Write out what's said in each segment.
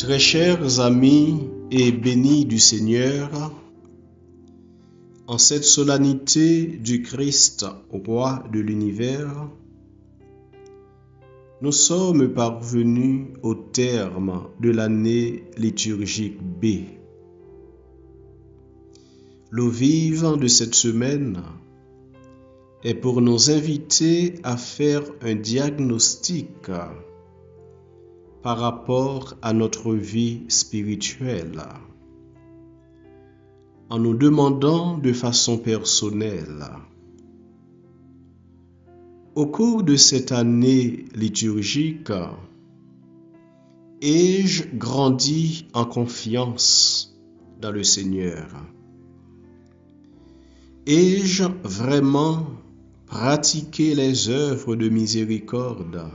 Très chers amis et bénis du Seigneur, en cette solennité du Christ, roi de l'univers, nous sommes parvenus au terme de l'année liturgique B. Le vivant de cette semaine est pour nous inviter à faire un diagnostic par rapport à notre vie spirituelle, en nous demandant de façon personnelle: au cours de cette année liturgique, ai-je grandi en confiance dans le Seigneur? Ai-je vraiment pratiqué les œuvres de miséricorde,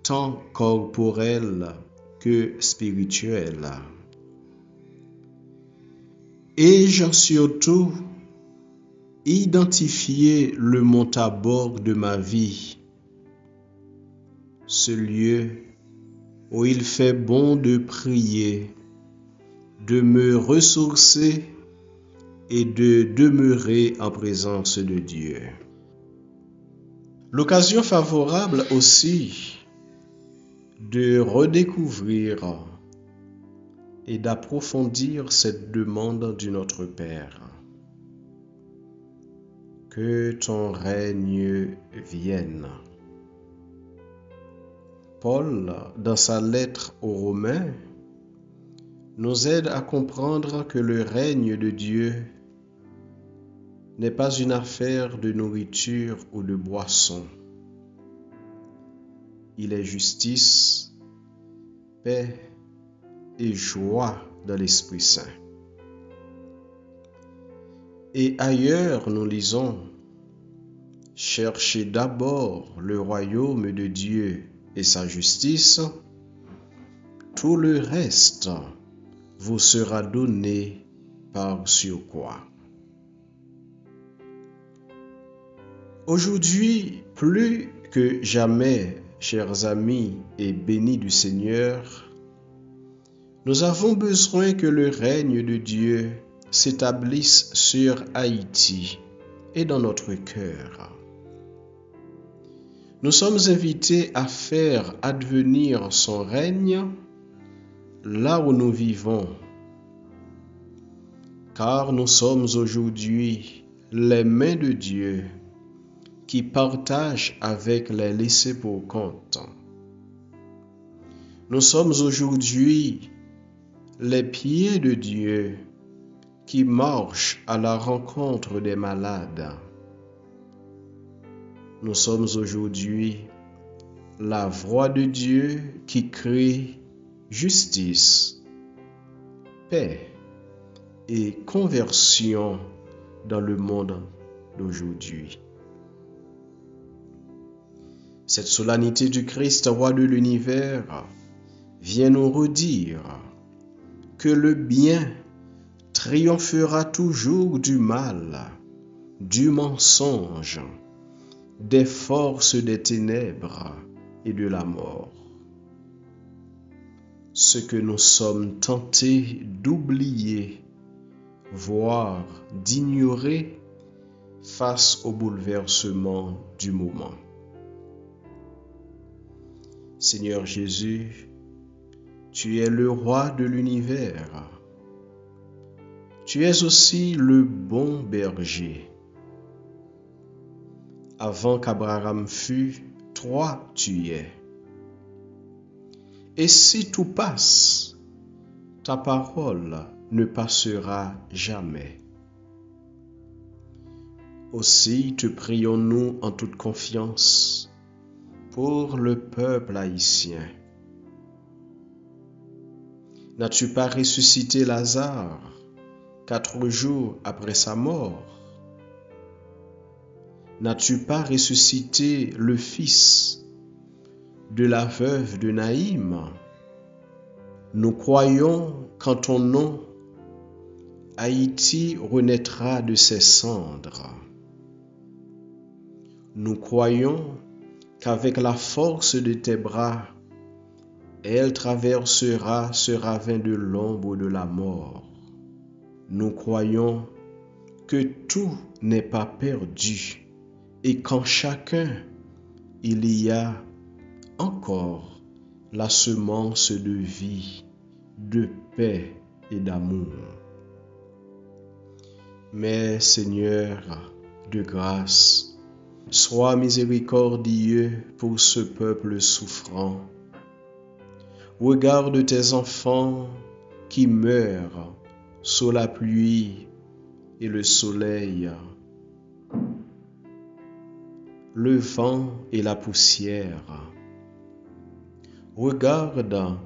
tant corporelles que spirituelles? Ai-je surtout identifié le mont Tabor de ma vie, ce lieu où il fait bon de prier, de me ressourcer et de demeurer en présence de Dieu? L'occasion favorable aussi de redécouvrir et d'approfondir cette demande du Notre Père. Que ton règne vienne. Paul, dans sa lettre aux Romains, nous aide à comprendre que le règne de Dieu n'est pas une affaire de nourriture ou de boisson. Il est justice, paix et joie dans l'Esprit Saint. Et ailleurs, nous lisons: cherchez d'abord le royaume de Dieu et sa justice, tout le reste vous sera donné par surcroît. Aujourd'hui, plus que jamais, chers amis et bénis du Seigneur, nous avons besoin que le règne de Dieu s'établisse sur Haïti et dans notre cœur. Nous sommes invités à faire advenir son règne là où nous vivons, car nous sommes aujourd'hui les mains de Dieu qui partagent avec les laissés pour compte. Nous sommes aujourd'hui les pieds de Dieu qui marchent à la rencontre des malades. Nous sommes aujourd'hui la voix de Dieu qui crie justice, paix et conversion dans le monde d'aujourd'hui. Cette solennité du Christ, roi de l'univers, vient nous redire que le bien triomphera toujours du mal, du mensonge, des forces des ténèbres et de la mort. Ce que nous sommes tentés d'oublier, voire d'ignorer face au bouleversement du moment. Seigneur Jésus, tu es le roi de l'univers. Tu es aussi le bon berger. Avant qu'Abraham fût, toi tu es. Et si tout passe, ta parole ne passera jamais. Aussi te prions-nous en toute confiance pour le peuple haïtien. N'as-tu pas ressuscité Lazare 4 jours après sa mort? N'as-tu pas ressuscité le fils de la veuve de Naïm? Nous croyons qu'en ton nom, Haïti renaîtra de ses cendres. Nous croyons qu'avec la force de tes bras, Elle traversera ce ravin de l'ombre de la mort. Nous croyons que tout n'est pas perdu et qu'en chacun, il y a encore la semence de vie, de paix et d'amour. Mais Seigneur de grâce, sois miséricordieux pour ce peuple souffrant. Regarde tes enfants qui meurent sous la pluie et le soleil, le vent et la poussière. Regarde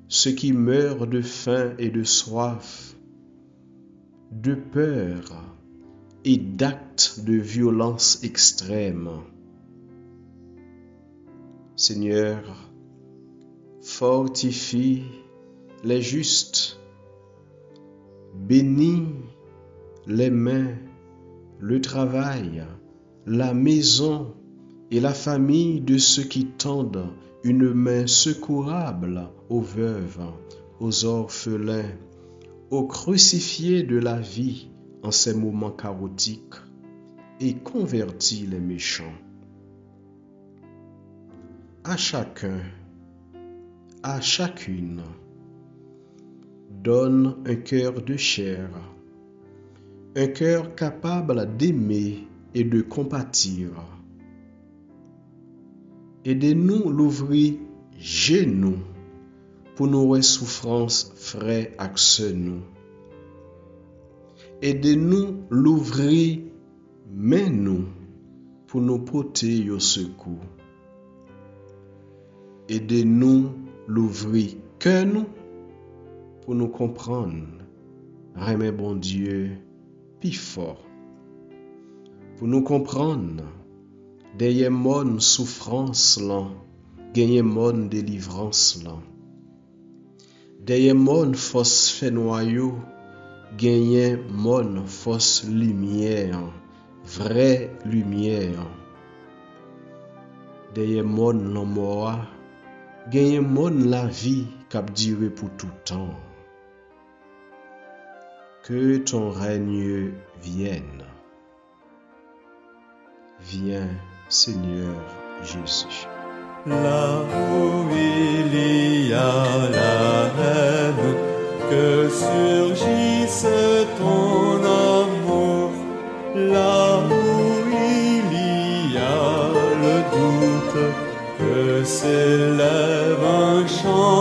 ceux qui meurent de faim et de soif, de peur et d'actes de violence extrême. Seigneur, fortifie les justes, bénis les mains, le travail, la maison et la famille de ceux qui tendent une main secourable aux veuves, aux orphelins, aux crucifiés de la vie en ces moments chaotiques, et convertis les méchants. À chacun, à chacune, donne un cœur de chair, un cœur capable d'aimer et de compatir. Aidez-nous l'ouvrir genoux pour nos souffrances frais avec nous. Aidez-nous l'ouvrir main nous pour nous porter au secours. Aidez-nous l'ouvrir cœur nous pour nous comprendre. Remets bon Dieu plus fort. Pour nous comprendre, derrière mon souffrance là, gagner mon délivrance là. Derrière mon force fait noyau, gagner mon force lumière, vraie lumière. Derrière mon l'amour, gagner mon la vie cap durer pour tout temps. Que ton règne vienne. Viens, Seigneur Jésus. Là où il y a la haine, que surgisse ton amour. Là où il y a le doute, que s'élève un chant